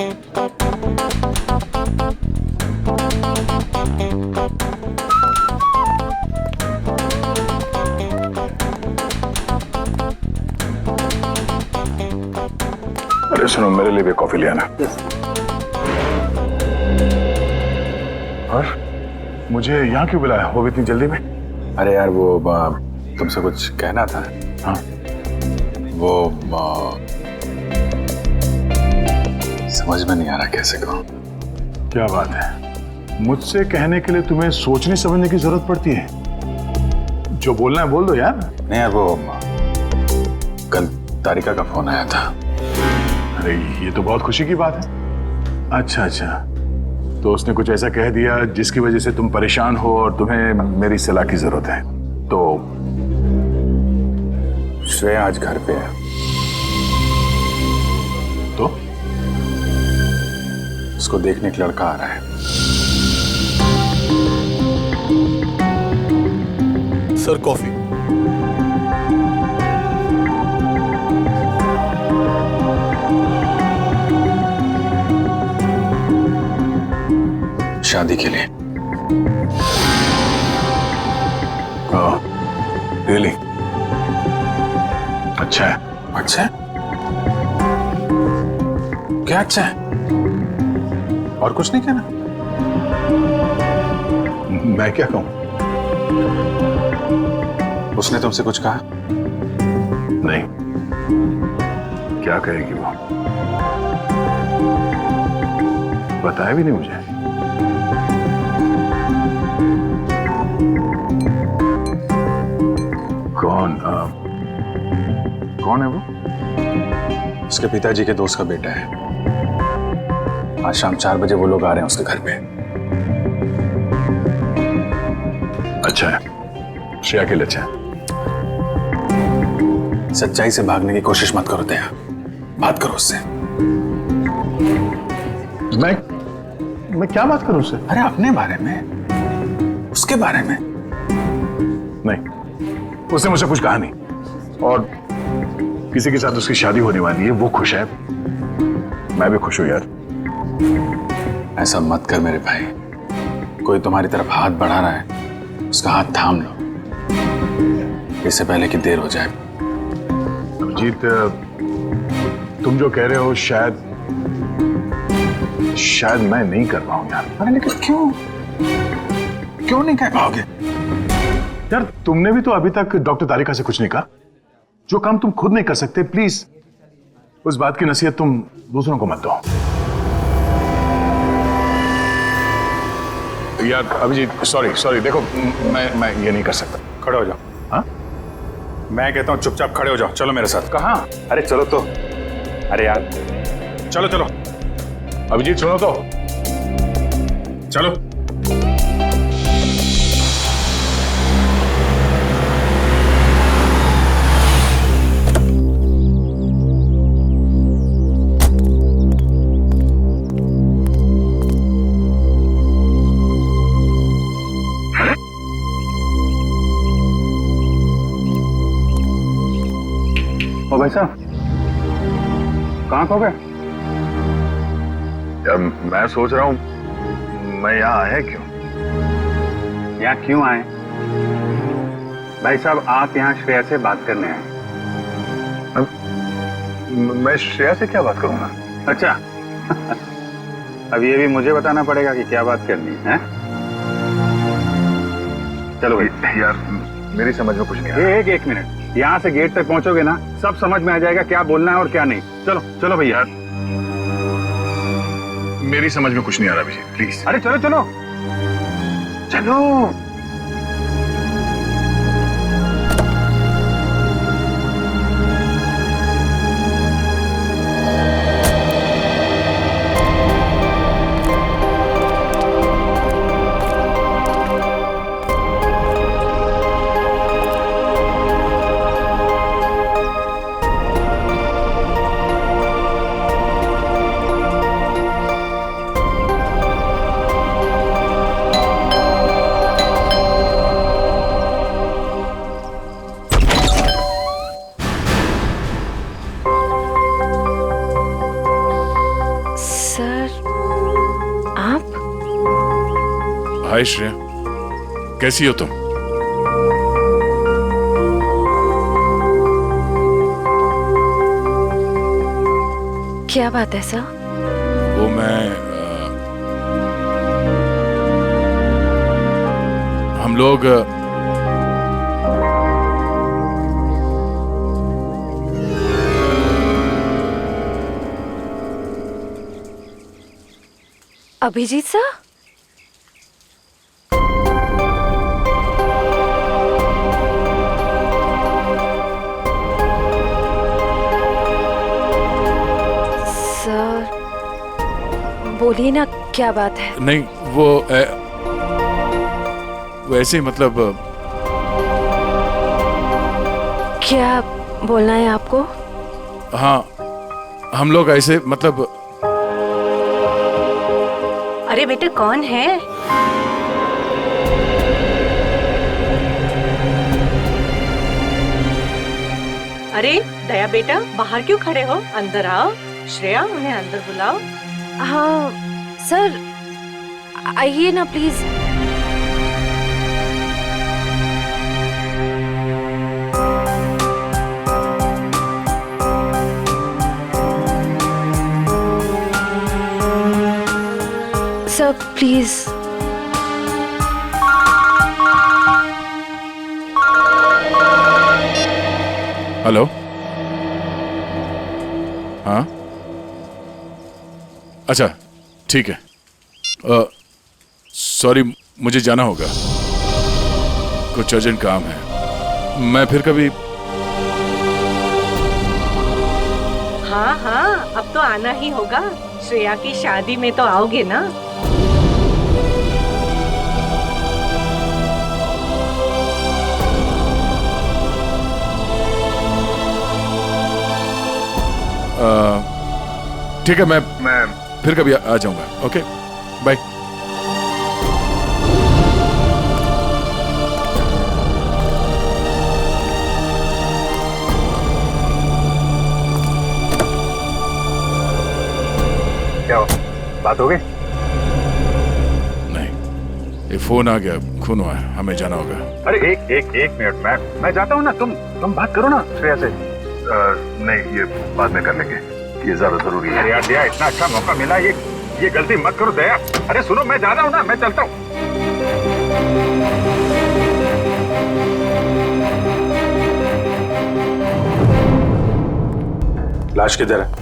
अरे सुनो, मेरे लिए भी कॉफी ले आना। और मुझे यहाँ क्यों बुलाया, वो भी इतनी जल्दी में? अरे यार वो तुमसे कुछ कहना था। हाँ, वो समझ में नहीं आ रहा कैसे कहूँ। क्या बात है, मुझसे कहने के लिए तुम्हें सोचने समझने की जरूरत पड़ती है? जो बोलना है बोल दो यार। नहीं यार, वो कल तारिका का फोन आया था। अरे ये तो बहुत खुशी की बात है। अच्छा अच्छा, तो उसने कुछ ऐसा कह दिया जिसकी वजह से तुम परेशान हो और तुम्हें मेरी सलाह की जरूरत है। तो श्रेया आज घर पे है। तो उसको देखने एक लड़का आ रहा है। Sir coffee. शादी के लिए। रियली? अच्छा है। अच्छा है? क्या अच्छा है? और कुछ नहीं कहना? मैं क्या कहूं? उसने तुमसे कुछ कहा? नहीं, क्या कहेगी वो? बताया भी नहीं मुझे। कौन है वो? उसके पिताजी के दोस्त का बेटा है। आज शाम 4 बजे वो लोग आ रहे हैं उसके घर पे। अच्छा है, श्रेया के लिए अच्छा है। सच्चाई से भागने की कोशिश मत करो दया, बात करो उससे। मैं क्या बात करूं उससे? अरे अपने बारे में, उसके बारे में। नहीं, उसने मुझसे कुछ कहा नहीं। और किसी के साथ उसकी शादी होने वाली है, वो खुश है, मैं भी खुश हूं यार। ऐसा मत कर मेरे भाई, कोई तुम्हारी तरफ हाथ बढ़ा रहा है, उसका हाथ थाम लो, इससे पहले कि देर हो जाए। अभिजीत, तुम जो कह रहे हो शायद मैं नहीं कर पाऊं यार। अरे लेकिन क्यों नहीं कह पाओगे? यार तुमने भी तो अभी तक डॉक्टर तारिका से कुछ नहीं कहा। जो काम तुम खुद नहीं कर सकते, प्लीज उस बात की नसीहत तुम दूसरों को मत दो। यार अभिजीत, सॉरी, देखो मैं ये नहीं कर सकता। खड़े हो जाओ। हाँ? मैं कहता हूँ चुपचाप खड़े हो जाओ, चलो मेरे साथ। कहाँ? अरे चलो तो। अरे यार चलो। अभिजीत सुनो तो। चलो। ओ भाई साहब, कहाँ खो गए? यार मैं सोच रहा हूँ मैं यहाँ आया क्यों? यहाँ क्यों आए? भाई साहब, आप यहाँ श्रेया से बात करने आए। मैं श्रेया से क्या बात करूंगा? अच्छा अब ये भी मुझे बताना पड़ेगा कि क्या बात करनी है? चलो भाई। यार मेरी समझ में कुछ नहीं आ रहा। एक मिनट, यहाँ से गेट तक पहुंचोगे ना, सब समझ में आ जाएगा क्या बोलना है और क्या नहीं। चलो भैया। मेरी समझ में कुछ नहीं आ रहा अभिजीत, प्लीज। अरे चलो। हाय श्रेया, कैसी हो तुम? क्या बात है सर? वो हम लोग अभिजीत सर? सर बोलिए ना, क्या बात है? नहीं, वो ऐसे ही मतलब क्या बोलना है आपको? हाँ, हम लोग ऐसे मतलब अरे बेटे कौन है? अरे दया बेटा, बाहर क्यों खड़े हो? अंदर आओ। श्रेया, उन्हें अंदर बुलाओ। हाँ सर, आइए ना प्लीज। Sir please. हेलो। हाँ, अच्छा ठीक है। सॉरी, मुझे जाना होगा, कुछ अर्जेंट काम है। मैं फिर कभी। हाँ हाँ, अब तो आना ही होगा। श्रेया की शादी में तो आओगे ना? ठीक है, मैं फिर कभी आ जाऊंगा। Okay, bye. क्या हो, बात हो गई? नहीं, ये फोन आ गया, खून हुआ है, हमें जाना होगा। अरे एक मिनट, मैं जाता हूँ ना, तुम बात करो ना श्रेया से। नहीं, ये बाद में कर लेंगे, ये ज्यादा जरूरी है। यार दया, इतना अच्छा मौका मिला, ये गलती मत करो दया। अरे सुनो, मैं जा रहा हूँ ना, मैं चलता हूँ। लाश किधर है?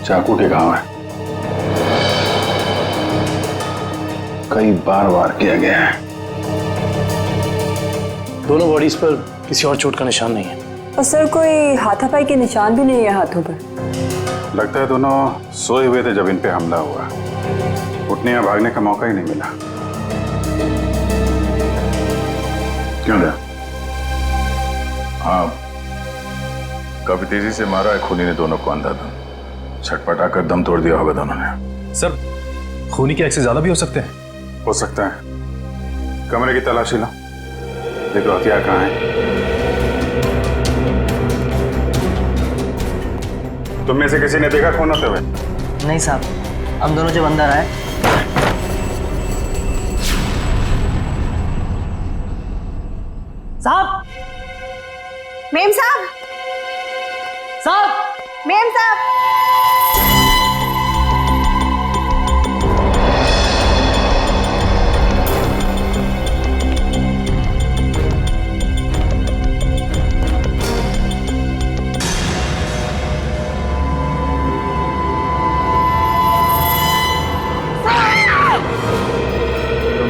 चाकू के घाव है, कई बार वार किया गया है। दोनों बॉडीज पर किसी और चोट का निशान नहीं है। और सर, कोई हाथापाई के निशान भी नहीं है हाथों पर। लगता है दोनों सोए हुए थे जब इन पे हमला हुआ, उठने या भागने का मौका ही नहीं मिला। क्यों दया? हाँ, काफी तेजी से मारा है खूनी ने दोनों को अंधाधुंध, छटपटा कर दम तोड़ दिया होगा दोनों ने। सर, खूनी के एक्सेस ज्यादा भी हो सकते हैं। हो सकता है। कमरे की तलाशी लो, देखो हथियार कहाँ है। तुम में से किसी ने देखा खून होते हुए? नहीं साहब, हम दोनों जब अंदर आए। साहब, मेम साहब, साहब, मेम साहब।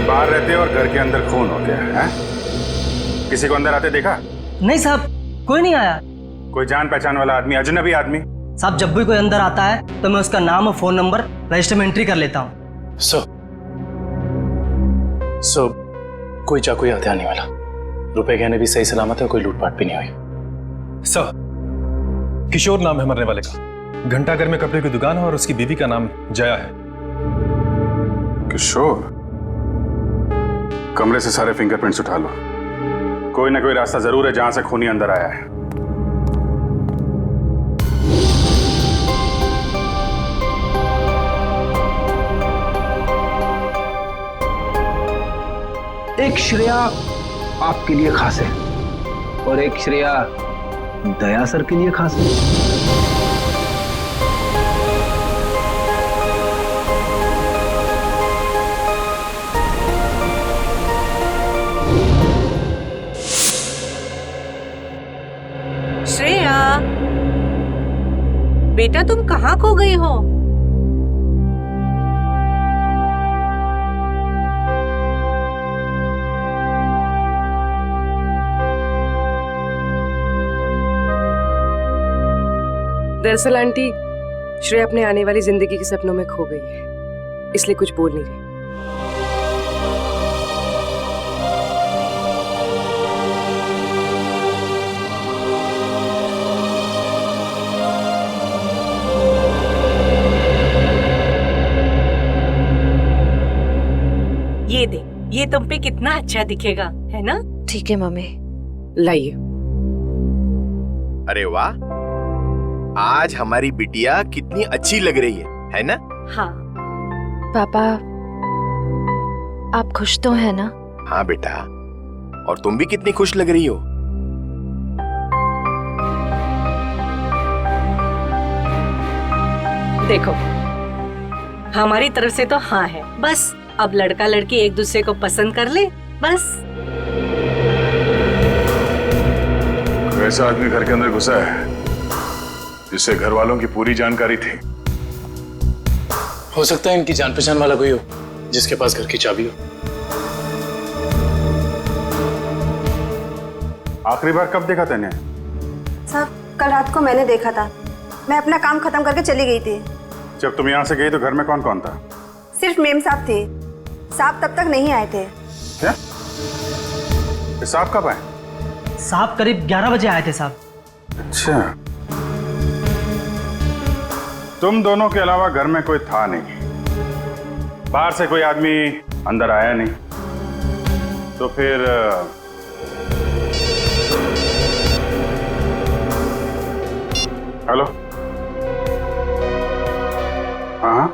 बाहर रहते हो और घर के अंदर खून हो गया है? किसी को अंदर आते देखा? नहीं साहब, कोई नहीं आया। कोई जान पहचान वाला आदमी, अजनबी आदमी? साहब, जब भी कोई अंदर आता है तो मैं उसका नाम और फोन नंबर रजिस्टर में एंट्री कर लेता हूँ। सर, कोई चाकू या हथियार नहीं मिला। रुपए गहने भी सही सलामत है, कोई लूटपाट भी नहीं हुई। सर, किशोर नाम है मरने वाले का। घंटाघर में कपड़े की दुकान है और उसकी बीवी का नाम जया है। किशोर, कमरे से सारे फिंगरप्रिंट्स उठा लो। कोई ना कोई रास्ता जरूर है जहां से खूनी अंदर आया है। एक श्रेया आपके लिए खास है और एक श्रेया दया सर के लिए खास है। श्रेया, बेटा तुम कहाँ खो गई हो? दरअसल आंटी, श्रेया अपने आने वाली जिंदगी के सपनों में खो गई है, इसलिए कुछ बोल नहीं रही। ये दे, ये तुम पे कितना अच्छा दिखेगा, है ना? ठीक है मम्मी। लाइए। अरे वाह, आज हमारी बिटिया कितनी अच्छी लग रही है ना? हाँ। पापा, आप खुश तो है ना? हाँ बेटा, और तुम भी कितनी खुश लग रही हो। देखो, हमारी तरफ से तो हाँ है, बस अब लड़का लड़की एक दूसरे को पसंद कर ले, बस। ऐसा आदमी घर के अंदर घुसा है जिससे घर वालों की पूरी जानकारी थी। हो सकता है इनकी जान पहचान वाला कोई हो जिसके पास घर की चाबी हो। आखिरी बार कब देखा तूने? साहब, कल रात को मैंने देखा था। मैं अपना काम खत्म करके चली गई थी। जब तुम यहाँ से गई तो घर में कौन कौन था? सिर्फ मेम साहब थे। साहब तब तक नहीं आए थे। क्या? साहब कब आए? साहब करीब 11 बजे आए थे साहब। अच्छा, तुम दोनों के अलावा घर में कोई था नहीं, बाहर से कोई आदमी अंदर आया नहीं, तो फिर हेलो? हाँ,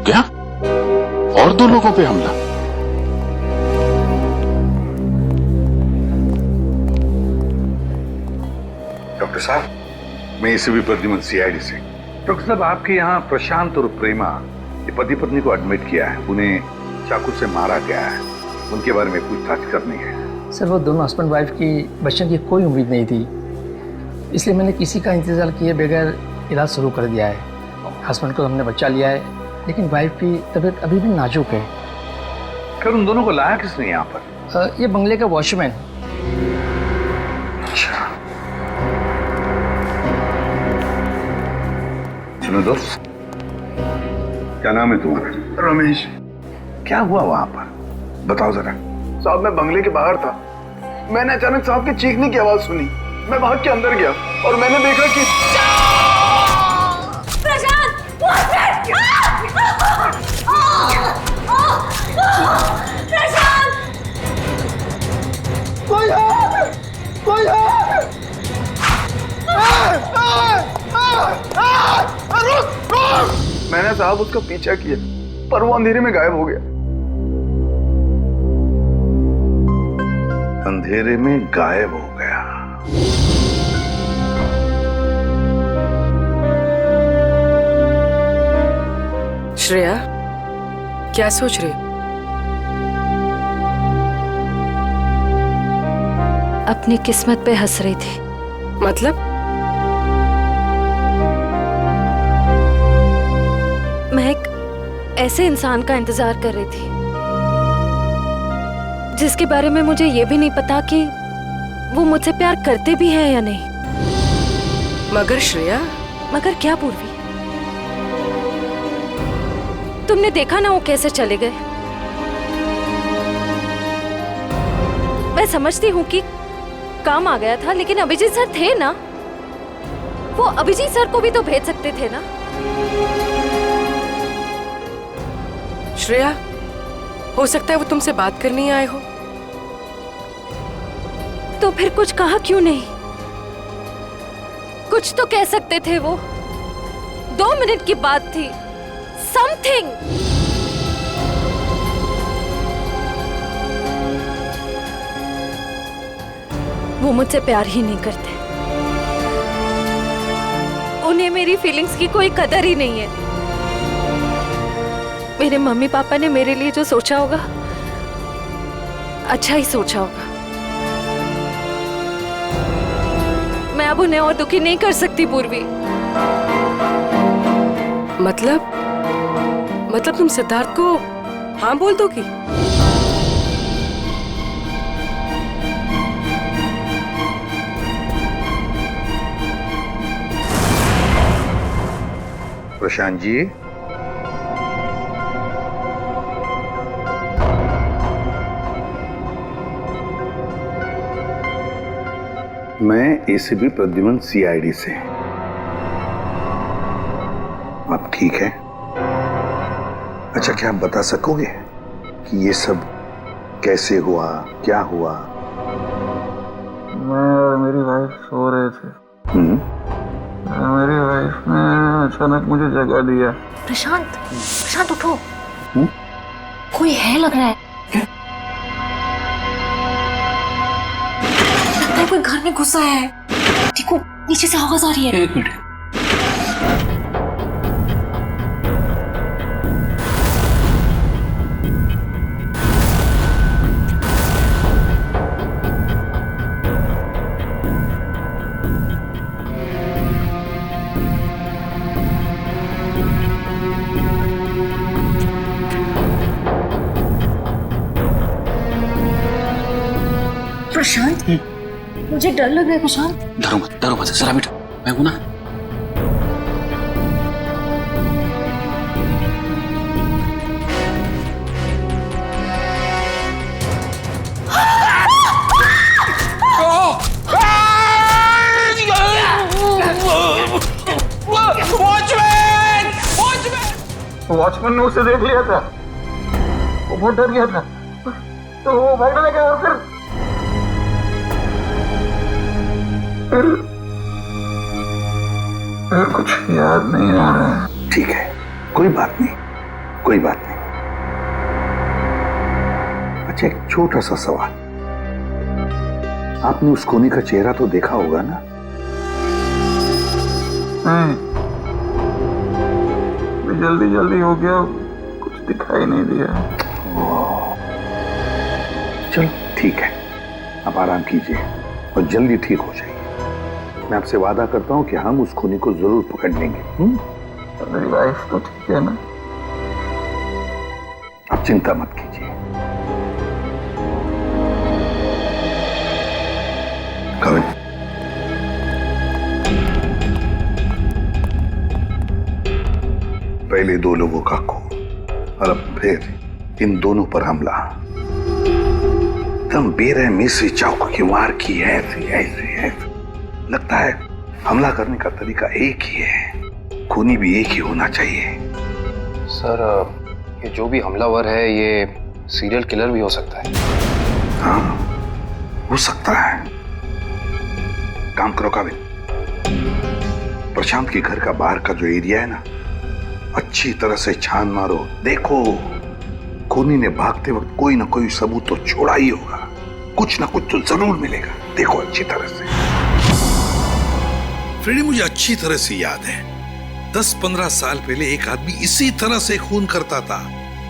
क्या? और 2 लोगों पे हमला? डॉक्टर साहब, मैं एसीपी प्रद्युमन सीआईडी से। डॉक्टर साहब, आपके यहाँ प्रशांत और प्रेमा ये पति पत्नी को एडमिट किया है। उन्हें चाकू से मारा गया है। उनके बारे में पूछताछ करनी है। सर, वो दोनों हस्बैंड वाइफ की बचने की कोई उम्मीद नहीं थी, इसलिए मैंने किसी का इंतजार किए बगैर इलाज शुरू कर दिया है। हस्बैंड को हमने बचा लिया है, लेकिन वाइफ की तबीयत अभी भी नाजुक है। फिर उन दोनों को लाया किसने यहाँ पर? ये बंगले का वॉचमैन। अच्छा, सुनो दोस्त, क्या नाम है तुम्हारा? रमेश। क्या हुआ वहां पर, बताओ जरा। साहब, मैं बंगले के बाहर था। मैंने अचानक साहब के चीखने की आवाज सुनी। मैं भाग के अंदर गया और मैंने देखा कि मैंने साहब उसका पीछा किया, पर वो अंधेरे में गायब हो गया। अंधेरे में गायब हो गया? श्रेया, क्या सोच रही? अपनी किस्मत पे हंस रही थी। मतलब? मैं एक ऐसे इंसान का इंतजार कर रही थी जिसके बारे में मुझे ये भी नहीं पता कि वो मुझसे प्यार करते भी हैं या नहीं। मगर श्रेया। मगर क्या पूर्वी? तुमने देखा ना वो कैसे चले गए। मैं समझती हूँ कि काम आ गया था, लेकिन अभिजीत सर थे ना, वो अभिजीत सर को भी तो भेज सकते थे ना। श्रेया, हो सकता है वो तुमसे बात करने आए हो। तो फिर कुछ कहा क्यों नहीं? कुछ तो कह सकते थे वो। 2 मिनट की बात थी। समथिंग। वो मुझसे प्यार ही नहीं करते। उन्हें मेरी फीलिंग्स की कोई कदर ही नहीं है। मेरे मम्मी पापा ने मेरे लिए जो सोचा होगा, अच्छा ही सोचा होगा। मैं अब उन्हें और दुखी नहीं कर सकती पूर्वी। मतलब तुम सिद्धार्थ को हाँ बोल दोगी? प्रशांत जी, मैं एसीपी प्रद्युमन सीआईडी से। आप ठीक है? अच्छा, क्या आप बता सकोगे कि ये सब कैसे हुआ, क्या हुआ? मैं और मेरी वाइफ सो रहे थे। मेरी वाइफ ने अचानक मुझे जगा दिया। प्रशांत उठो। कोई है लग रहा है। लगता है कोई घर में घुसा है। देखो, नीचे से आवाज आ रही है। 1 मिनट। प्रशांत, मुझे डर लग रहा है। प्रशांत, डरो मत, जरा बैठो, मैं हूं ना। वॉचमैन ने उसे देख लिया था, वो बहुत डर गया था, तो वो भागने लगा। और फिर कुछ याद नहीं आ रहा है। ठीक है, कोई बात नहीं, कोई बात नहीं। अच्छा, एक छोटा सा सवाल, आपने उस कोनी का चेहरा तो देखा होगा ना? नहीं, जल्दी हो गया, कुछ दिखाई नहीं दिया। चलो ठीक है, आप आराम कीजिए और जल्दी ठीक हो जाइए। मैं आपसे वादा करता हूं कि हम उस खूनी को जरूर पकड़ लेंगे। मेरी वाइफ तो ठीक है ना? आप चिंता मत कीजिए। कविन, पहले 2 लोगों का खून और अब फिर इन दोनों पर हमला। तुम बेरहमी से चाकू की वार की है। ऐसे लगता है हमला करने का तरीका एक ही है, खूनी भी एक ही होना चाहिए। सर, ये जो भी हमलावर है ये सीरियल किलर भी हो सकता है। हाँ, हो सकता है। काम करो काबिल, प्रशांत के घर का बाहर का जो एरिया है ना, अच्छी तरह से छान मारो। देखो, खूनी ने भागते वक्त कोई ना कोई सबूत तो छोड़ा ही होगा, कुछ ना कुछ तो जरूर मिलेगा। देखो अच्छी तरह से। फ्रेडी, मुझे अच्छी तरह से याद है, 10-15 साल पहले एक आदमी इसी तरह से खून करता था,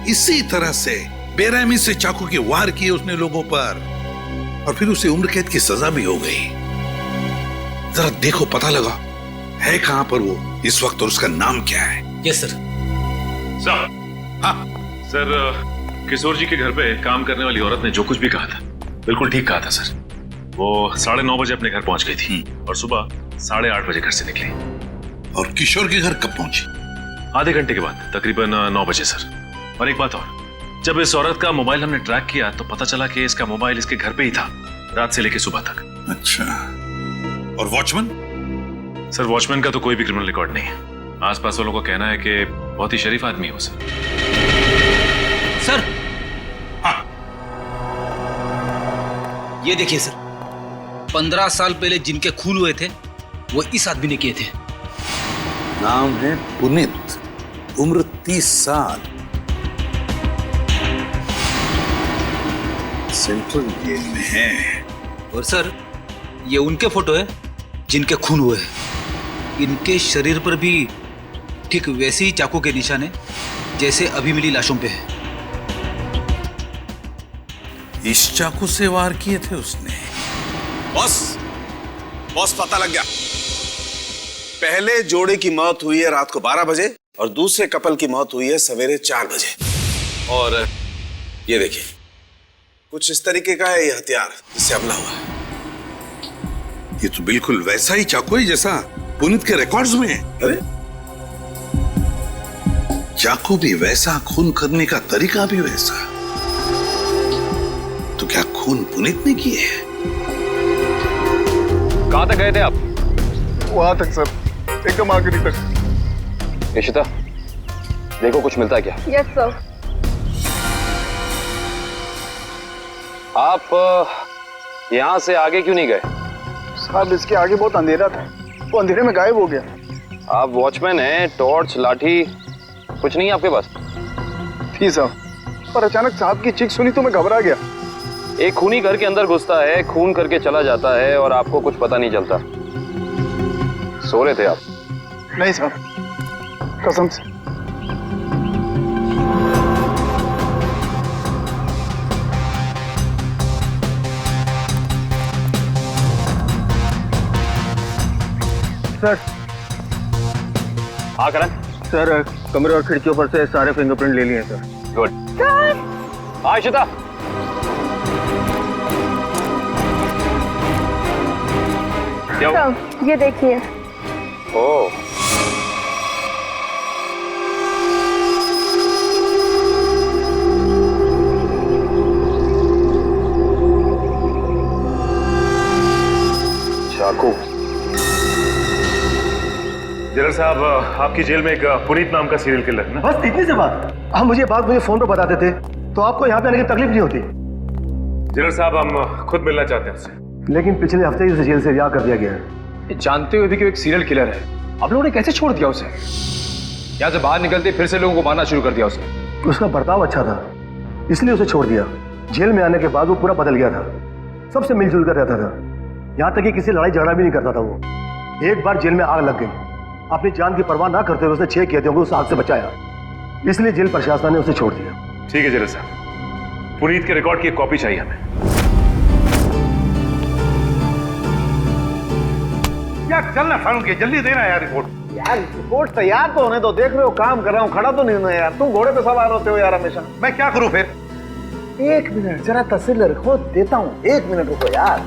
इसी तरह से बेरहमी से चाकू के वार किए उसने लोगों पर, और फिर उसे उम्र कैद की सजा भी हो गई। जरा देखो, पता लगा है कहां पर वो इस वक्त और उसका नाम क्या है? Yes sir. सर, किशोर जी के घर पे काम करने वाली औरत ने जो कुछ भी कहा था बिल्कुल ठीक कहा था सर। वो 9:30 बजे अपने घर पहुंच गई थी और सुबह 8:30 बजे घर से निकली। और किशोर के घर कब पहुंची? आधे घंटे के बाद, तकरीबन 9 बजे सर। और एक बात और, जब इस औरत का मोबाइल हमने ट्रैक किया तो पता चला कि इसका मोबाइल इसके घर पे ही था। रात से लेकर सुबह तक। अच्छा, और वॉचमैन? सर वॉचमैन का तो कोई भी क्रिमिनल रिकॉर्ड नहीं है। आसपास वालों का कहना है कि बहुत ही शरीफ आदमी हो सर। सर ये देखिए सर, 15 साल पहले जिनके खून हुए थे वो इस आदमी ने किए थे। नाम है पुनीत, उम्र 30 साल, सेंट्रल जेल में है। और सर ये उनके फोटो है जिनके खून हुए हैं। इनके शरीर पर भी ठीक वैसे ही चाकू के निशान है जैसे अभी मिली लाशों पे है। इस चाकू से वार किए थे उसने। बॉस पता लग गया। पहले जोड़े की मौत हुई है रात को 12 बजे और दूसरे कपल की मौत हुई है सवेरे 4 बजे। और ये देखिए, कुछ इस तरीके का है ये हथियार जिससे हमला हुआ है। ये तो बिल्कुल वैसा ही चाकू है जैसा पुनीत के रिकॉर्ड्स में है। अरे चाकू भी वैसा, खून करने का तरीका भी वैसा। तो क्या खून पुनीत ने किए है? कहां तक गए थे आप? वहां तक सर, एकदम आखिरी तक। इशिता, देखो कुछ मिलता है क्या? Yes sir. आप यहां से आगे क्यों नहीं गए? साहब इसके आगे बहुत अंधेरा था, वो अंधेरे में गायब हो गया। आप वॉचमैन हैं, टॉर्च लाठी कुछ नहीं है आपके पास? थी साहब, पर अचानक साहब की चीख सुनी तो मैं घबरा गया। एक खूनी घर के अंदर घुसता है, खून करके चला जाता है और आपको कुछ पता नहीं चलता। सो रहे थे आप? नहीं साहब, कसम से। सर। हाँ करण। सर कमरे और खिड़कियों पर से सारे फिंगरप्रिंट ले लिए सर। गुड। हाँ इशिता। क्या हुआ? ये देखिए। ओह, चाकू। जनरल साहब, आपकी जेल में एक पुनीत नाम का सीरियल किलर है ना? बस इतनी सी बात। आप मुझे फोन पर बताते थे तो आपको यहाँ पे आने की तकलीफ नहीं होती। जनरल साहब, हम खुद मिलना चाहते हैं उससे। लेकिन पिछले हफ्ते ही उसे जेल से रिहा कर दिया गया है। जानते हुए भी कि वो एक सीरियल किलर है, आप लोगों ने कैसे छोड़ दिया उसे? यहाँ से बाहर निकलते फिर से लोगों को मारना शुरू कर दिया उसने। उसका बर्ताव अच्छा था इसलिए उसे छोड़ दिया। जेल में आने के बाद वो पूरा बदल गया था, सबसे मिलजुल कर रहता था, यहाँ तक कि किसी लड़ाई झगड़ा भी नहीं करता था वो। एक बार जेल में आग लग गई, अपनी जान की परवाह ना करते हुए उसने 6 कैदियों को उस आग से बचाया, इसलिए जेल प्रशासन ने उसे छोड़ दिया। ठीक है जनरल साहब, पुनीत के रिकॉर्ड की एक कॉपी चाहिए हमें। यार चलना फारूक के, जल्दी देना यार रिपोर्ट। यार रिपोर्ट तैयार तो होने दो, देख रहे हो काम कर रहा हूँ, खड़ा तो नहीं हूं यार। तुम घोड़े पे सवार होते हो यार हमेशा। मैं क्या करूं फिर? 1 मिनट जरा तस्वीर रखो, देता हूँ। 1 मिनट रुको यार।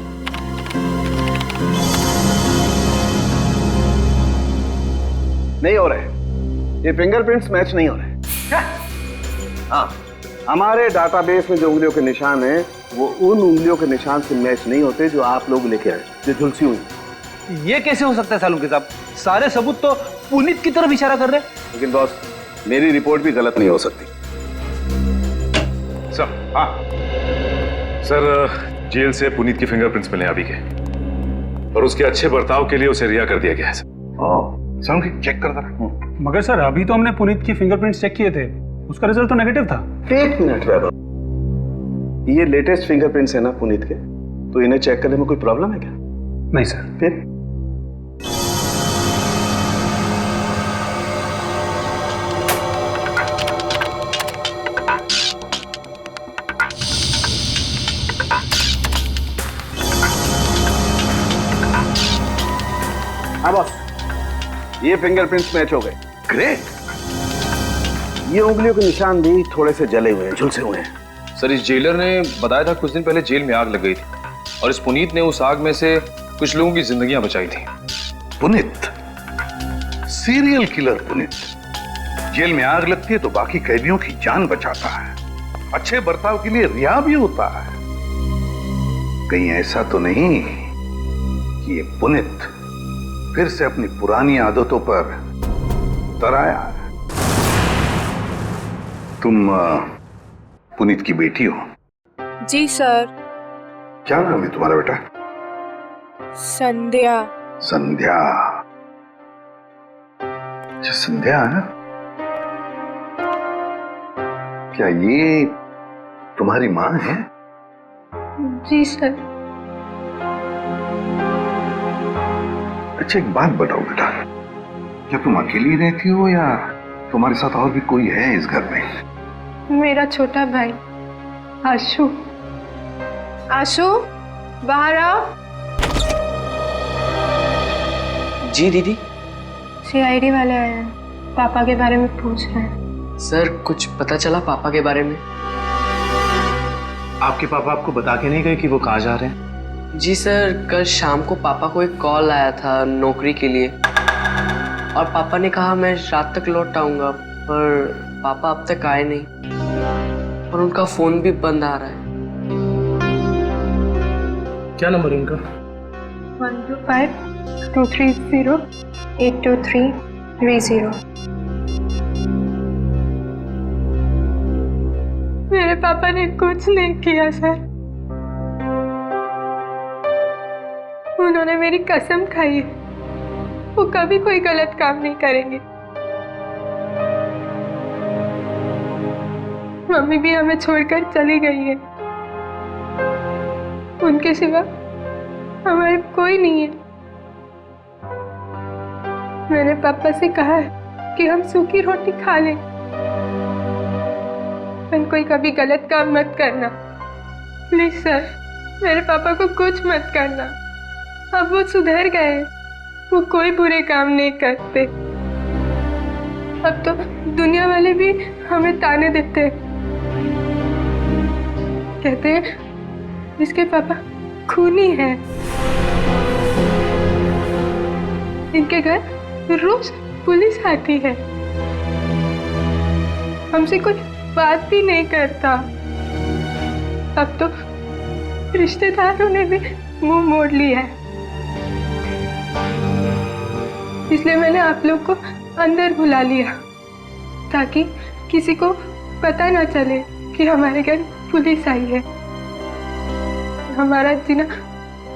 नहीं हो रहे, ये फिंगरप्रिंट्स मैच नहीं हो रहे। क्या? हाँ, हमारे डाटाबेस में जो उंगलियों के निशान हैं वो उन उंगलियों के निशान से मैच नहीं होते जो आप लोग लेके आए, जो झुलसी हुई। ये कैसे हो सकता है सालुंके साहब? सारे सबूत तो पुनीत की तरफ इशारा कर रहे हैं। लेकिन बॉस, मेरी रिपोर्ट भी गलत नहीं हो सकती। सर, हाँ सर, जेल से पुनीत के फिंगरप्रिंट्स मिले अभी के, और उसके अच्छे बर्ताव के लिए उसे रिहा कर दिया गया है सर। चेक कर जरा। मगर सर अभी तो हमने पुनीत की फिंगरप्रिंट्स चेक किए थे, उसका रिजल्ट तो नेगेटिव था। 1 मिनट वैभव, ये लेटेस्ट फिंगरप्रिंट्स है ना पुनीत के, तो इन्हें चेक करने में कोई प्रॉब्लम है क्या? नहीं सर। फिर हाँ बॉस, ये फिंगरप्रिंट्स मैच हो गए। ग्रेट। ये उंगलियों के निशान भी थोड़े से जले हुए हैं, झुलसे हुए हैं। सर इस जेलर ने बताया था कुछ दिन पहले जेल में आग लग गई थी और इस पुनीत ने उस आग में से कुछ लोगों की जिंदगियां बचाई थी। Puneet, serial killer Puneet. Jail में आग लगती है तो बाकी कैदियों की जान बचाता है, अच्छे बर्ताव के लिए रिहा भी होता है। कहीं ऐसा तो नहीं कि ये पुनित फिर से अपनी पुरानी आदतों पर उतर आया? तुम पुनीत की बेटी हो? जी सर। क्या नाम है तुम्हारा बेटा? संध्या। संध्या। अच्छा संध्या है ना? क्या ये तुम्हारी माँ है? जी सर। अच्छा एक बात बताओ बेटा, क्या तुम अकेली रहती हो या तुम्हारे साथ और भी कोई है इस घर में? मेरा छोटा भाई आशु। आशु बाहर आओ। जी दीदी। सीआईडी वाले आए हैं, पापा के बारे में पूछ रहे हैं। सर कुछ पता चला पापा के बारे में? आपके पापा आपको बता के नहीं गए कि वो कहाँ जा रहे हैं? जी सर, कल शाम को पापा को एक कॉल आया था नौकरी के लिए और पापा ने कहा मैं रात तक लौट आऊंगा, पर पापा अब तक आए नहीं और उनका फोन भी बंद आ रहा है। क्या नंबर है उनका? 125-230-82330। मेरे पापा ने कुछ नहीं किया सर। उन्होंने मेरी कसम खाई है, वो कभी कोई गलत काम नहीं करेंगे। मम्मी भी हमें छोड़कर चली गई है, उनके सिवा हमारे कोई नहीं है। मैंने पापा से कहा है कि हम सूखी रोटी खा लें, पर कोई कभी गलत काम मत करना प्लीज सर। मेरे पापा को कुछ मत करना, अब वो सुधर गए, वो कोई बुरे काम नहीं करते। अब तो दुनिया वाले भी हमें ताने देते हैं, कहते हैं इसके पापा खूनी हैं। इनके घर रोज पुलिस आती है, हमसे कोई बात भी नहीं करता। अब तो रिश्तेदारों ने भी मुंह मोड़ लिया है, इसलिए मैंने आप लोग को अंदर बुला लिया ताकि किसी को पता ना चले कि हमारे घर पुलिस आई है। हमारा जीना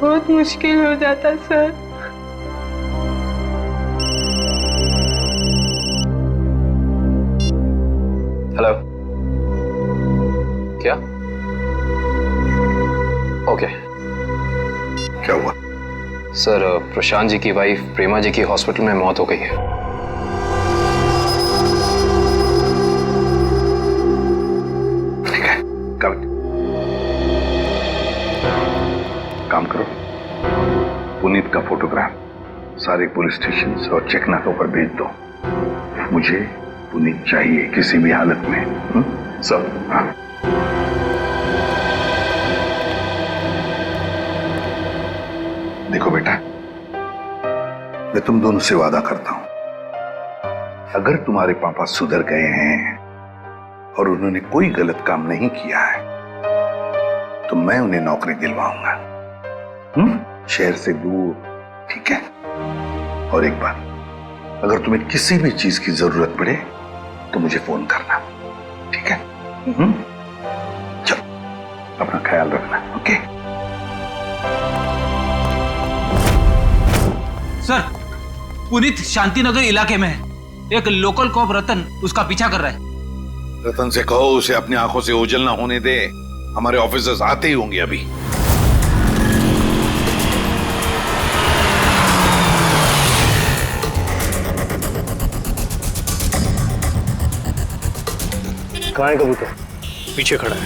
बहुत मुश्किल हो जाता सर। हेलो, क्या? ओके। क्या हुआ? सर प्रशांत जी की वाइफ प्रेमा जी की हॉस्पिटल में मौत हो गई है। ठीक है, काम करो, पुनीत का फोटोग्राफ सारे पुलिस स्टेशन और चेक नाकों पर भेज दो। मुझे पुनीत चाहिए किसी भी हालत में। सब हाँ। देखो बेटा, मैं तुम दोनों से वादा करता हूं, अगर तुम्हारे पापा सुधर गए हैं और उन्होंने कोई गलत काम नहीं किया है तो मैं उन्हें नौकरी दिलवाऊंगा, शहर से दूर, ठीक है? और एक बात, अगर तुम्हें किसी भी चीज की जरूरत पड़े तो मुझे फोन करना, ठीक है? चलो, अपना ख्याल रखना, ओके? सर, पुनीत शांतिनगर इलाके में है। एक लोकल कॉप रतन उसका पीछा कर रहा है। रतन से कहो उसे अपनी आंखों से ओझल ना होने दे, हमारे ऑफिसर्स आते ही होंगे अभी। कहाँ है कबूतर? पीछे खड़ा है।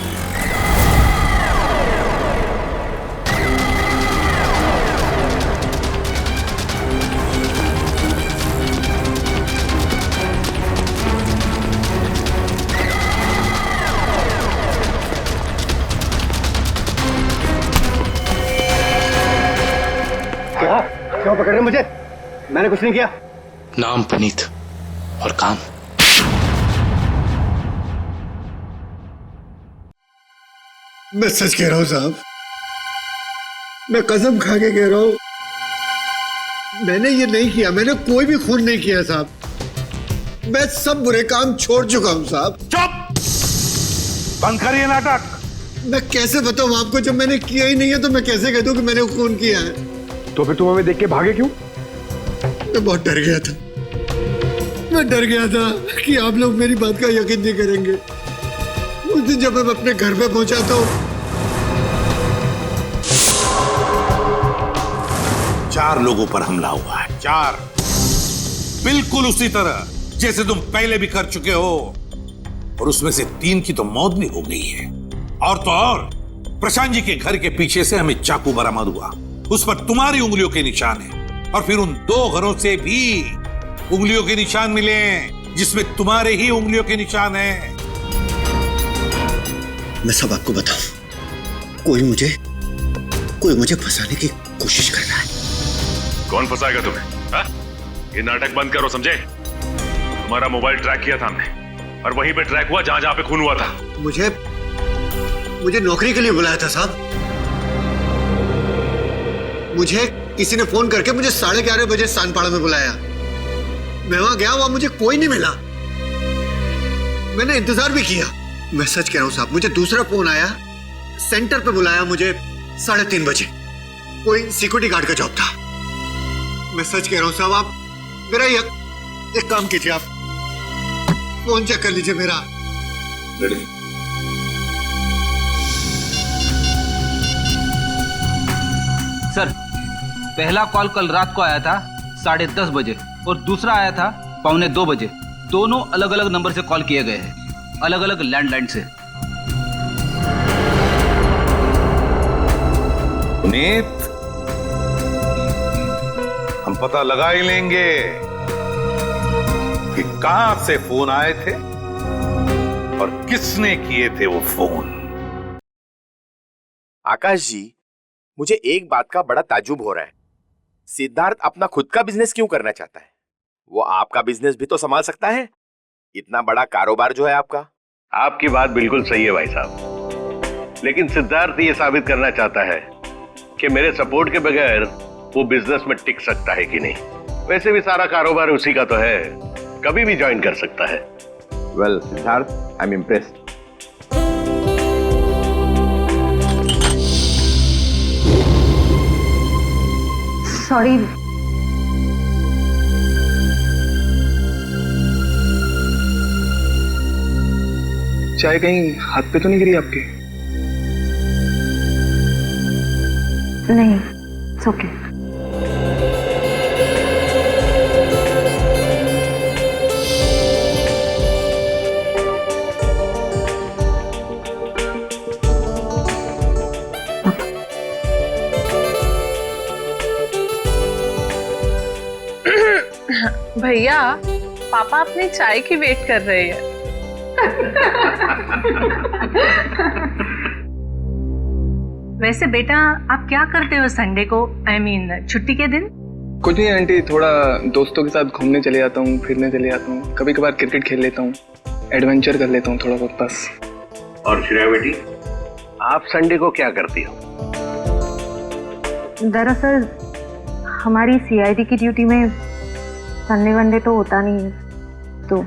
क्या? क्यों पकड़ रहे मुझे? मैंने कुछ नहीं किया। नाम पुनीत और काम मैं सच कह रहा हूं साहब, मैं कसम खा के कह रहा हूं, मैंने ये नहीं किया, मैंने कोई भी खून नहीं किया साहब। मैं सब बुरे काम छोड़ चुका हूं साहब। चुप! बंद करिए नाटक। मैं कैसे बताऊं आपको, जब मैंने किया ही नहीं है तो मैं कैसे कह दूं कि मैंने खून किया है? तो फिर तुम हमें देख के भागे क्यों? मैं बहुत डर गया था। मैं डर गया था कि आप लोग मेरी बात का यकीन नहीं करेंगे। उस दिन जब मैं अपने घर पे पहुंचा तो 4 लोगों पर हमला हुआ है, 4। बिल्कुल उसी तरह जैसे तुम पहले भी कर चुके हो, और उसमें से 3 की तो मौत भी हो गई है। और तो और प्रशांत जी के घर के पीछे से हमें चाकू बरामद हुआ, उस पर तुम्हारी उंगलियों के निशान है, और फिर उन 2 घरों से भी उंगलियों के निशान मिले जिसमें तुम्हारे ही उंगलियों के निशान हैं। मैं सब आपको बताऊं, कोई मुझे फंसाने की कोशिश कर रहा है। कौन फंसाएगा तुम्हें? हा? ये नाटक बंद करो, समझे? तुम्हारा मोबाइल ट्रैक किया था हमने, और वहीं पे ट्रैक हुआ जहां पे खून हुआ था। मुझे नौकरी के लिए बुलाया था साहब। मुझे किसी ने फोन करके मुझे 11:30 बजे सानपाड़ा में बुलाया। मैं वहां गया, वहां मुझे कोई नहीं मिला। मैंने इंतजार भी किया। मैं सच कह रहा हूं साहब, मुझे दूसरा फोन आया, सेंटर पे बुलाया मुझे 3:30 बजे। कोई सिक्योरिटी गार्ड का जॉब था। मैं सच कह रहा हूं साहब, आप मेरा एक काम कीजिए, आप फोन चेक कर लीजिए मेरा। सर, पहला कॉल कल रात को आया था 10:30 बजे और दूसरा आया था 1:45 बजे। दोनों अलग अलग नंबर से कॉल किए गए हैं, अलग अलग लैंडलाइन से। पुनीत, हम पता लगा ही लेंगे कि कहां से फोन आए थे और किसने किए थे वो फोन। आकाश जी, मुझे एक बात का बड़ा ताज्जुब हो रहा है। सिद्धार्थ अपना खुद का बिजनेस क्यों करना चाहता है? वो आपका बिजनेस भी तो संभाल सकता है। इतना बड़ा कारोबार जो है आपका। आपकी बात बिल्कुल सही है भाई साहब, लेकिन सिद्धार्थ ये साबित करना चाहता है कि मेरे सपोर्ट के बगैर वो बिजनेस में टिक सकता है कि नहीं। वैसे भी सारा कारोबार उसी का तो है, कभी भी ज्वाइन कर सकता है। Well Siddharth, I am impressed. Sorry, चाय कहीं हाथ पे तो नहीं गिरी आपके? नहीं, इट्स ओके। भैया, पापा अपनी चाय की वेट कर रहे हैं। वैसे बेटा, आप क्या करते हो संडे को, I mean, छुट्टी के दिन? कुछ नहीं आंटी, थोड़ा दोस्तों के साथ घूमने चले जाता हूँ, फिरने चले जाता हूँ, कभी कभार क्रिकेट खेल लेता हूँ, एडवेंचर कर लेता हूँ थोड़ा बहुत बस। और श्रेया बेटी, आप संडे को क्या करती हो? दरअसल हमारी सीआईडी की ड्यूटी में संडे वनडे तो होता नहीं है, तो।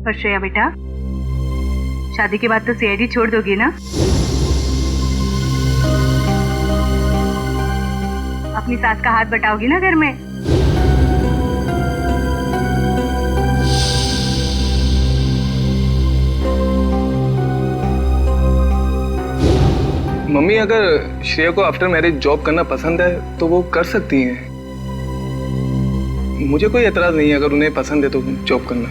पर श्रेया बेटा, शादी के बाद तो सीआईडी छोड़ दोगी ना? अपनी सास का हाथ बटाओगी ना घर में? मम्मी, अगर श्रेया को आफ्टर मैरिज जॉब करना पसंद है तो वो कर सकती हैं। मुझे कोई एतराज नहीं है अगर उन्हें पसंद है तो जॉब करना।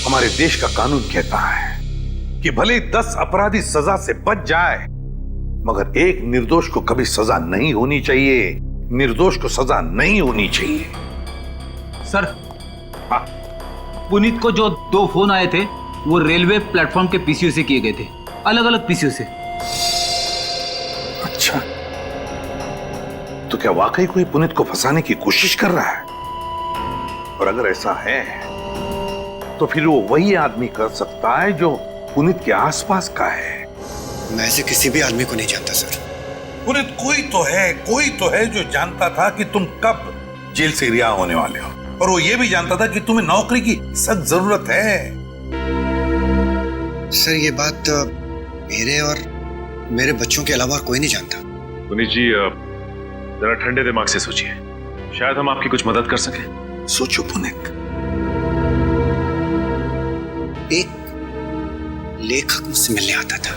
हमारे देश का कानून कहता है कि भले 10 अपराधी सजा से बच जाए, मगर एक निर्दोष को कभी सजा नहीं होनी चाहिए। निर्दोष को सजा नहीं होनी चाहिए। सर, पुनीत को जो 2 फोन आए थे वो रेलवे प्लेटफॉर्म के पीसीओ से किए गए थे, अलग अलग पीसीओ से। अच्छा, तो क्या वाकई कोई पुनीत को फंसाने की कोशिश कर रहा है? और अगर ऐसा है तो फिर वो वही आदमी कर सकता है जो पुनीत के आसपास का है। मैं ऐसे किसी भी आदमी को नहीं जानता सर। पुनीत कोई तो है जो जानता था कि तुम कब जेल से रिहा होने वाले हो, और वो ये भी जानता था कि तुम्हें नौकरी की सख्त जरूरत है। सर ये बात मेरे और मेरे बच्चों के अलावा कोई नहीं जानता। पुनीत जी जरा ठंडे दिमाग से सोचिए, शायद हम आपकी कुछ मदद कर सकें। सोचो पुनीत। एक लेखक मुझसे मिलने आता था।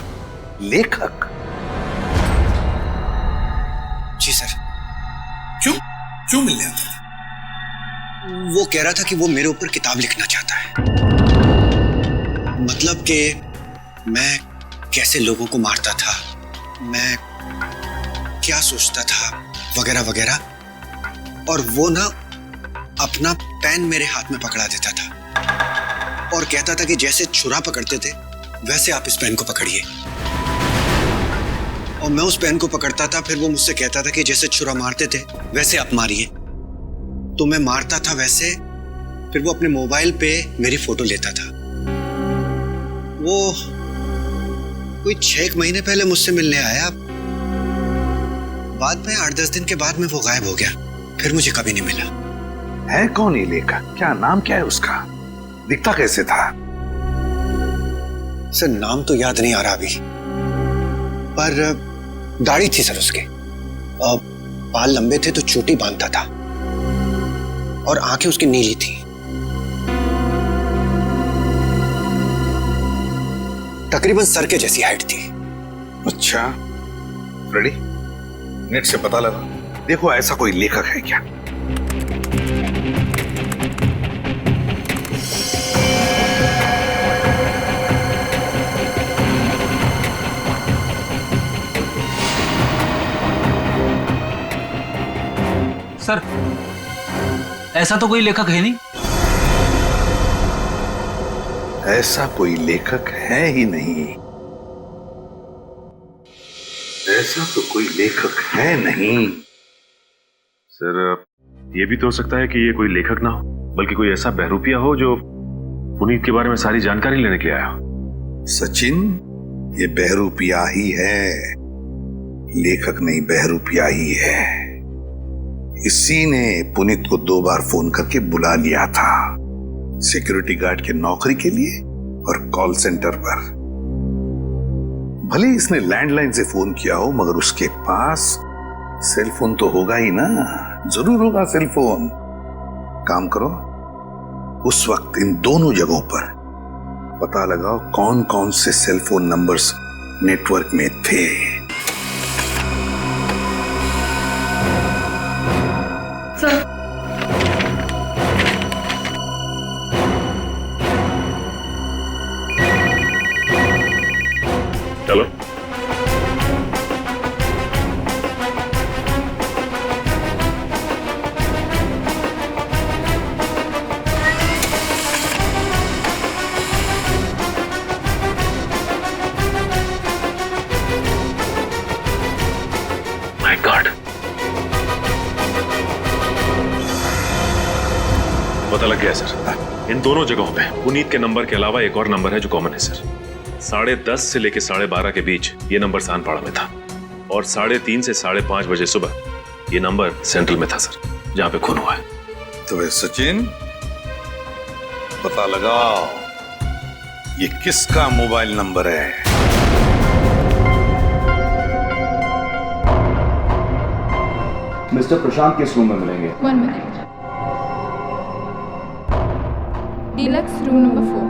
लेखक? जी सर। क्यों मिलने आता था? वो कह रहा था कि वो मेरे ऊपर किताब लिखना चाहता है, मतलब कि मैं कैसे लोगों को मारता था, मैं क्या सोचता था, वगैरह वगैरह। और वो ना अपना पेन मेरे हाथ में पकड़ा देता था और कहता था कि जैसे छुरा पकड़ते थे वैसे आप इस पेन को पकड़िए। और मैं उस पेन को पकड़ता था, फिर वो मुझसे कहता था कि जैसे छुरा मारते थे वैसे आप मारिए। तो मैं मारता था वैसे, फिर वो अपने मोबाइल पे मेरी फोटो लेता था। वो कोई 6 महीने पहले मुझसे मिलने आया, बाद में 8-10 दिन के बाद में वो गायब हो गया, फिर मुझे कभी नहीं मिला। है कौन ये लेखक? क्या नाम क्या है उसका? दिखता कैसे था? सर नाम तो याद नहीं आ रहा अभी, पर दाढ़ी थी सर उसके, बाल लंबे थे तो चोटी बांधता था, और आंखें उसकी नीली थी। तकरीबन सर के जैसी हाइट थी। अच्छा फ्रेडी, नेट से पता लगा, देखो ऐसा कोई लेखक है क्या? सर ऐसा तो कोई लेखक है नहीं। ऐसा कोई लेखक है ही नहीं। ऐसा तो कोई लेखक है नहीं। सर ये भी तो हो सकता है कि ये कोई लेखक ना हो, बल्कि कोई ऐसा बहरूपिया हो जो पुनीत के बारे में सारी जानकारी लेने के लिए आया हो। सचिन, ये बहरूपिया ही है, लेखक नहीं, बहरूपिया ही है। इसी ने पुनीत को 2 बार फोन करके बुला लिया था, सिक्योरिटी गार्ड के नौकरी के लिए और कॉल सेंटर पर। भले इसने लैंडलाइन से फोन किया हो, मगर उसके पास सेल फोन तो होगा ही ना, जरूर होगा सेल फोन। काम करो, उस वक्त इन दोनों जगहों पर पता लगाओ कौन कौन से सेल फोन नंबर्स नेटवर्क में थे। चलो माय गॉड, पता लग गया सर। इन दोनों जगहों पे पुनीत के नंबर के अलावा एक और नंबर है जो कॉमन है सर। 10:30 से लेकर 12:30 के बीच ये नंबर सानपाड़ा में था, और 3:30 से 5:30 बजे सुबह ये नंबर सेंट्रल में था सर, जहां पे खून हुआ है। तो वे सचिन, पता लगाओ ये किसका मोबाइल नंबर है। मिस्टर प्रशांत किस रूम में मिलेंगे? 1 मिनट। Deluxe room number 4।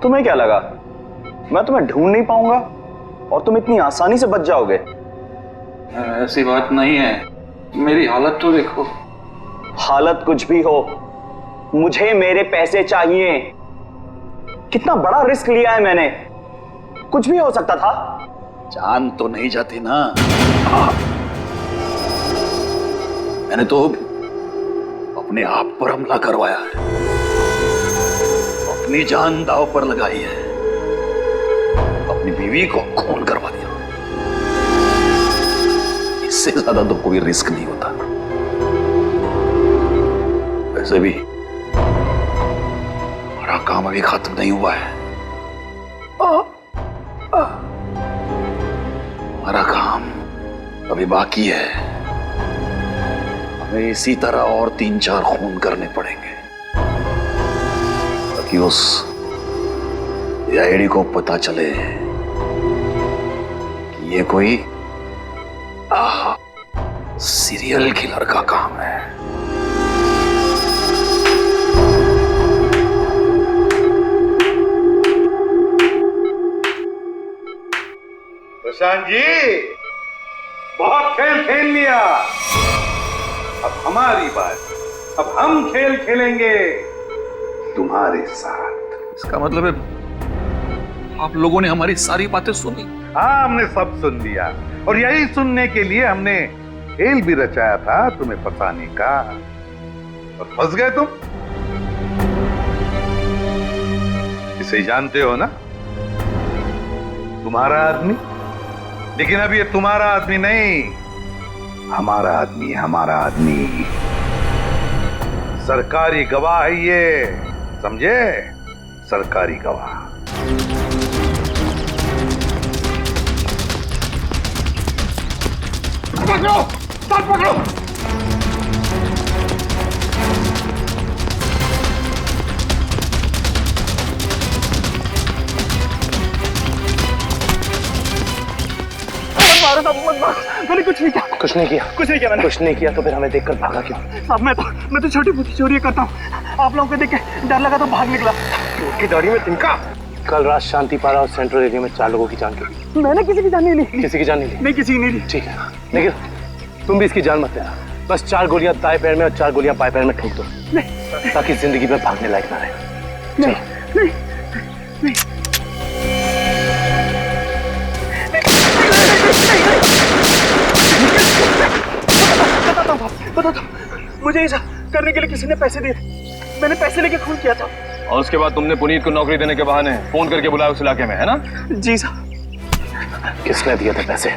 तुम्हें क्या लगा मैं तुम्हें ढूंढ नहीं पाऊंगा और तुम इतनी आसानी से बच जाओगे? ऐसी बात नहीं है, मेरी हालत तो देखो। हालत कुछ भी हो, मुझे मेरे पैसे चाहिए। कितना बड़ा रिस्क लिया है मैंने, कुछ भी हो सकता था। जान तो नहीं जाती ना। मैंने तो अपने आप पर हमला करवाया है, अपनी जान दांव पर लगाई है, अपनी बीवी को खून करवा दिया। इससे ज्यादा तो कोई रिस्क नहीं होता। वैसे भी हमारा काम अभी खत्म नहीं हुआ है। हमारा काम अभी बाकी है। हमें इसी तरह और 3-4 खून करने पड़ेंगे ताकि उस आईडी को पता चले कि ये कोई सीरियल किलर का काम है। प्रशांत जी, बहुत खेल खेल लिया, अब हमारी बात। अब हम खेल खेलेंगे तुम्हारे साथ। इसका मतलब है आप लोगों ने हमारी सारी बातें सुनी? हाँ, हमने सब सुन लिया और यही सुनने के लिए हमने खेल भी रचाया था तुम्हें फंसाने का, और फंस गए तुम। इसे जानते हो ना, तुम्हारा आदमी। लेकिन अब ये तुम्हारा आदमी नहीं, हमारा आदमी है, हमारा आदमी। सरकारी गवाह है ये, समझे? सरकारी गवाह। पकड़ो, साथ पकड़ो। मैंने कुछ नहीं किया। कुछ नहीं किया? कुछ नहीं किया मैंने। कुछ नहीं किया तो फिर हमें देखकर भागा क्यों? साहब मैं तो छोटी मोटी चोरी करता हूँ। आप लोगों को देख के डर लगा तो भाग निकला। उसकी दाढ़ी में तिनका। कल रात शांति पारा और सेंट्रल एरिया में 4 लोगों की जान गई। मैंने किसी की जान नहीं ली। किसी की जान नहीं ली? नहीं, किसी की नहीं ली। ठीक है, लेकिन तुम भी इसकी जान मत लेना। बस 4 गोलियां दाएं पैर में और 4 गोलियां बाएं पैर में ठोक दो, ताकि जिंदगी में भागने लायक ना रहे। नहीं, बता दो, मुझे ऐसा करने के लिए किसी ने पैसे दिए। मैंने पैसे लेके खून किया था। और उसके बाद तुमने पुनीत को नौकरी देने के बहाने फोन करके बुलाया उस इलाके में, है ना? जी साहब। किसने दिए थे पैसे?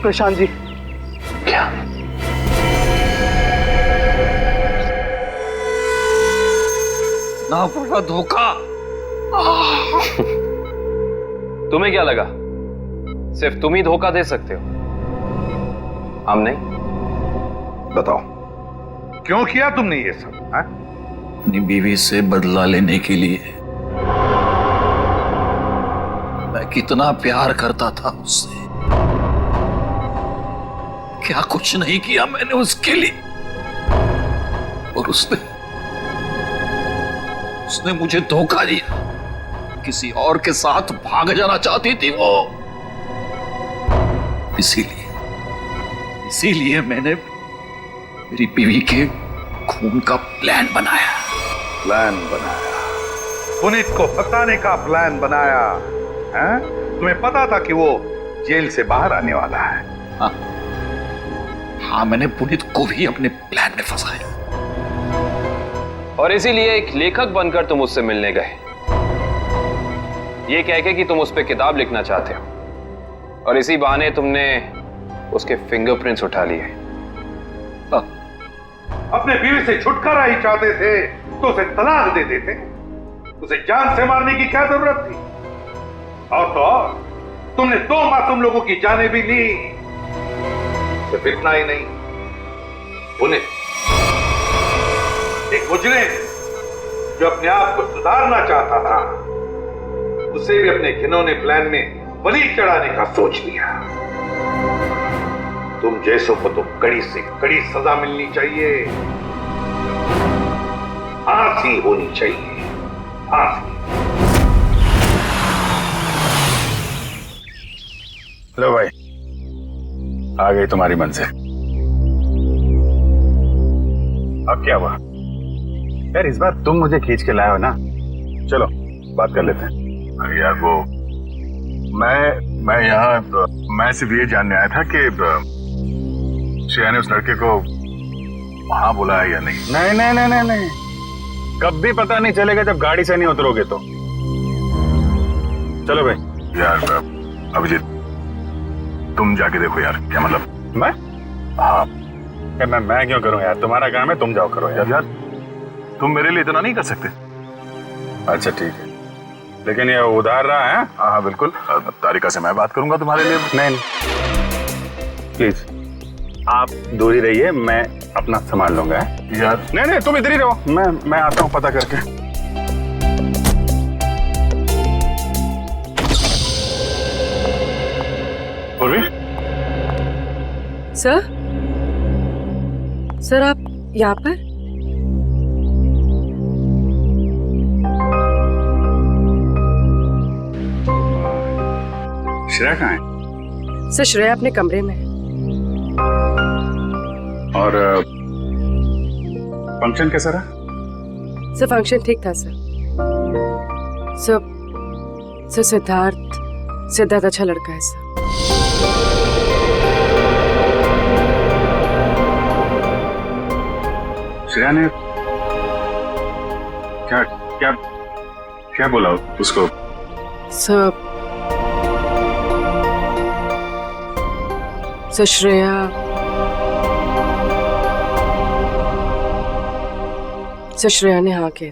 प्रशांत जी। क्या? ना पड़ा धोखा। तुम्हें क्या लगा सिर्फ तुम ही धोखा दे सकते हो, हम नहीं? बताओ, क्यों किया तुमने ये सब? अपनी बीवी से बदला लेने के लिए। मैं कितना प्यार करता था उससे। क्या कुछ नहीं किया मैंने उसके लिए। और उसने मुझे धोखा दिया। किसी और के साथ भाग जाना चाहती थी वो। इसीलिए मैंने मेरी बीवी के खून का प्लान बनाया। पुनीत को फंसाने का प्लान बनाया है? तुम्हें पता था कि वो जेल से बाहर आने वाला है? हाँ, मैंने पुनीत को भी अपने प्लान में फंसाया। और इसीलिए एक लेखक बनकर तुम उससे मिलने गए, ये कह के कि तुम उस पर किताब लिखना चाहते हो, और इसी बहाने तुमने उसके फिंगरप्रिंट्स उठा लिए। अपने बीवी से छुटकारा ही चाहते थे तो उसे तलाक दे देते। उसे जान से मारने की क्या जरूरत थी? और तो और, तुमने 2 मासूम लोगों की जानें भी ली। सिर्फ इतना ही नहीं, उन्हें एक मुजरिम जो अपने आप को सुधारना चाहता था, उसे भी अपने घिनौने प्लान में बलि चढ़ाने का सोच लिया। तुम जैसों को तो कड़ी से कड़ी सजा मिलनी चाहिए, फांसी होनी चाहिए, फांसी। लो भाई, आ गई तुम्हारी मंजिल। अब क्या हुआ यार, इस बार तुम मुझे खींच के लाए हो ना, चलो बात कर लेते हैं। अरे यार वो मैं यहाँ मैं सिर्फ ये जानने आया था कि श्रेया ने उस लड़के को हाँ बोला है या नहीं। नहीं नहीं नहीं नहीं नहीं, कब भी पता नहीं चलेगा जब गाड़ी से नहीं उतरोगे तो। चलो भाई। यार अभिजीत, तुम जाके देखो यार, क्या मतलब। मैं? हाँ। मैं क्यों करूं यार, तुम्हारा काम है, तुम जाओ करो यार। यार तुम मेरे लिए इतना नहीं कर सकते। अच्छा ठीक है, लेकिन ये उधार रहा है। हाँ बिल्कुल, तारिका से मैं बात करूंगा तुम्हारे लिए। नहीं प्लीज आप दूर ही रहिए, मैं अपना संभाल लूंगा। यार नहीं तुम इधर ही रहो, मैं आता हूँ पता करके। पूर्वी। सर आप यहाँ पर? श्रेया कहाँ है? सर श्रेया अपने कमरे में है। और फंक्शन कैसा रहा? सर फंक्शन ठीक था सर सिद्धार्थ अच्छा लड़का है सर। श्रेया ने क्या क्या क्या बोला उसको? सर श्रेया ने हाँ कह दी।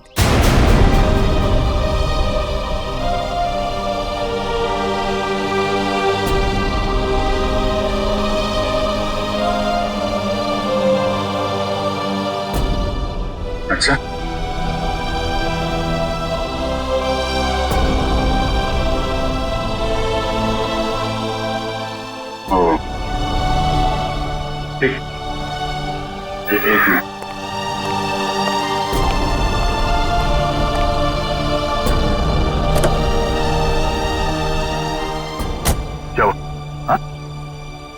अच्छा ओ ठीक, एक मिनट। क्या हुआ? हाँ?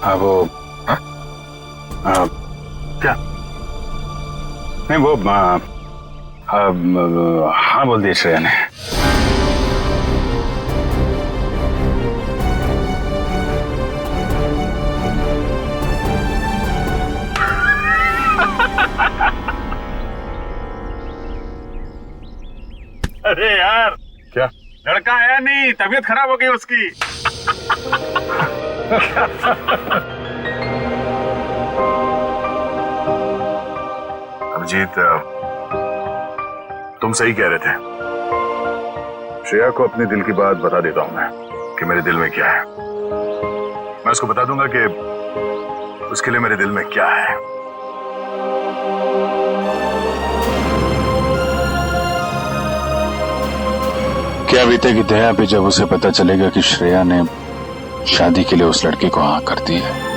हाँ वो क्या? नहीं वो हाँ बोल दिया श्रेया ने। अरे यार क्या लड़का आया नहीं, तबीयत खराब हो गई उसकी। अभिजीत, तुम सही कह रहे थे। श्रेया को अपने दिल की बात बता देता हूं मैं कि मेरे दिल में क्या है। मैं उसको बता दूंगा कि उसके लिए मेरे दिल में क्या है। क्या बीतेगी दया पे जब उसे पता चलेगा कि श्रेया ने शादी के लिए उस लड़के को हाँ कर दी है।